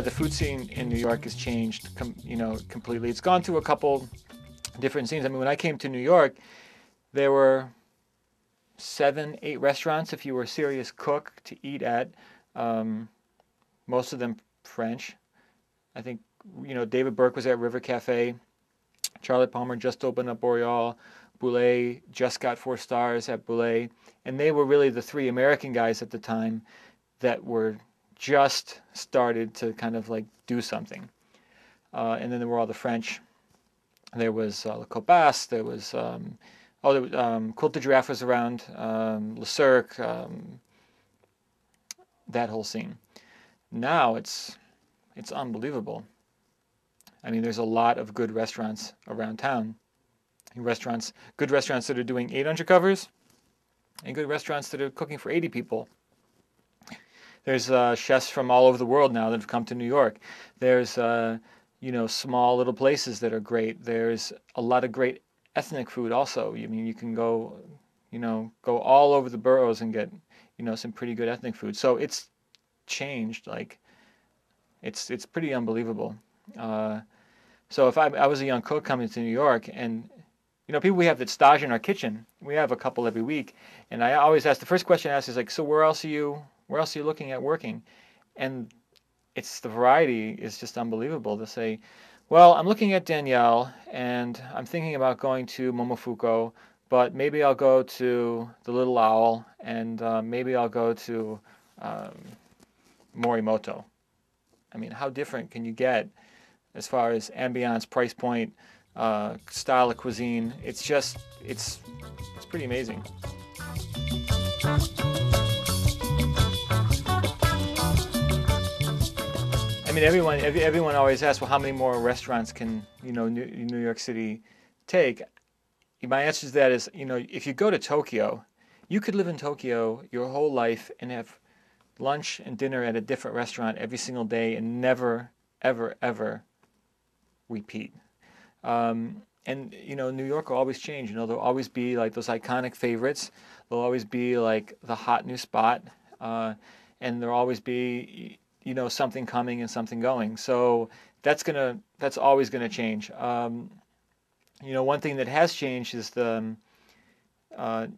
The food scene in New York has changed, completely. It's gone through a couple different scenes. I mean, when I came to New York, there were 7, 8 restaurants if you were a serious cook to eat at. Um, Most of them French. I think David Burke was at River Café. Charlotte Palmer just opened up Aureole. Boulud just got 4 stars at Boulud, and they were really the 3 American guys at the time that were just started to kind of like do something. And then there were all the French. There was Le Copas. There was Cultedraf was around. LaCirque. That whole scene. Now it's unbelievable. I mean, there's a lot of good restaurants around town. Good restaurants that are doing 8 undercovers, and good restaurants that are cooking for 80 people. There's chefs from all over the world now that have come to New York. There's small little places that are great. There's a lot of great ethnic food also. I mean, you can go all over the boroughs and get some pretty good ethnic food. So it's changed. Like it's pretty unbelievable. So if I was a young cook coming to New York, and people we have that stage in our kitchen, we have a couple every week, and I always ask, the first question I ask is like, so where else are you looking at working? And it's the variety is just unbelievable. To say, well, I'm looking at Danielle, and I'm thinking about going to Momofuku, but maybe I'll go to the Little Owl, and maybe I'll go to Morimoto. I mean, how different can you get as far as ambiance, price point, style of cuisine? It's pretty amazing. I mean, everyone always asks, well, how many more restaurants can New York City take? My answer to that is, if you go to Tokyo, you could live in Tokyo your whole life and have lunch and dinner at a different restaurant every single day and never, ever, ever repeat. And New York will always change. There'll always be like those iconic favorites. There'll always be like the hot new spot, and there'll always be something coming and something going. So that's always gonna change. One thing that has changed is the I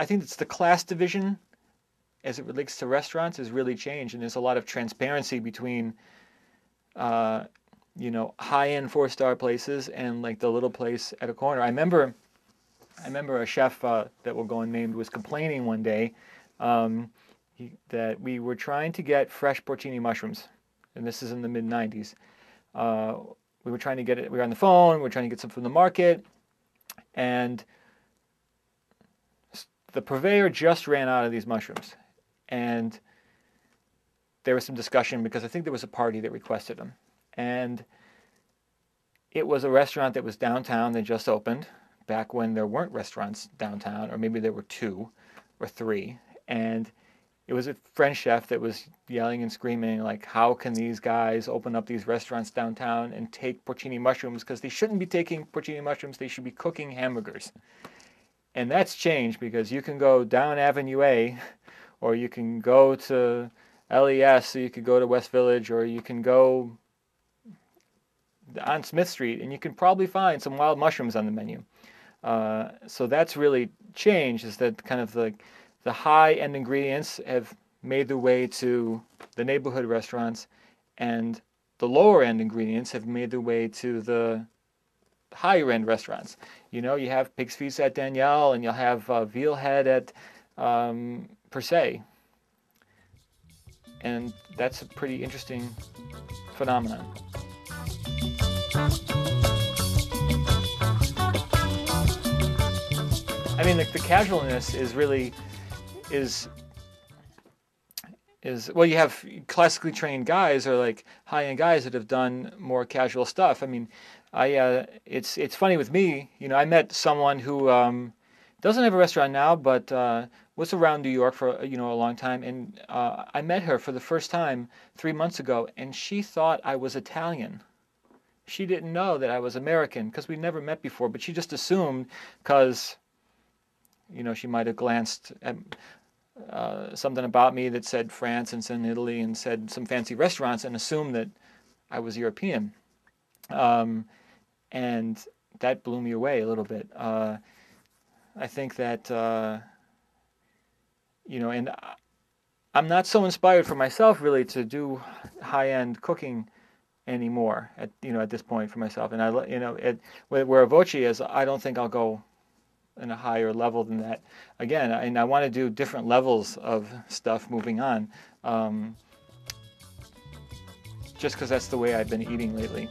think it's the class division as it relates to restaurants has really changed, and there's a lot of transparency between high-end 4-star places and like the little place at a corner. I remember a chef that will go unnamed was complaining one day that we were trying to get fresh porcini mushrooms, and this is in the mid-90s. We were trying to get it. We were on the phone. We were trying to get some from the market, and the purveyor just ran out of these mushrooms, and there was some discussion because I think there was a party that requested them, and it was a restaurant that was downtown that just opened back when there weren't restaurants downtown, or maybe there were 2 or 3, and it was a French chef that was yelling and screaming, like, how can these guys open up these restaurants downtown and take porcini mushrooms? Because they shouldn't be taking porcini mushrooms. They should be cooking hamburgers. And that's changed because you can go down Avenue A, or you can go to LES, so you could go to West Village, or you can go on Smith Street, and you can probably find some wild mushrooms on the menu. So that's really changed, is that kind of the high-end ingredients have made their way to the neighborhood restaurants, and the lower-end ingredients have made their way to the higher-end restaurants. You have pig's feet at Danielle, and you'll have veal head at Per Se. And that's a pretty interesting phenomenon. I mean, the casualness is really is well, you have classically trained guys or like high-end guys that have done more casual stuff. I mean, it's funny with me. I met someone who doesn't have a restaurant now, but was around New York for a long time, and I met her for the first time 3 months ago, and she thought I was Italian. She didn't know that I was American because we never met before, but she just assumed because she might have glanced at something about me that said France and said Italy and said some fancy restaurants and assumed that I was European. And that blew me away a little bit. I think that, and I'm not so inspired for myself really to do high-end cooking anymore at this point for myself. And where A Voce is, I don't think I'll go in a higher level than that. Again, and I want to do different levels of stuff moving on, just because that's the way I've been eating lately.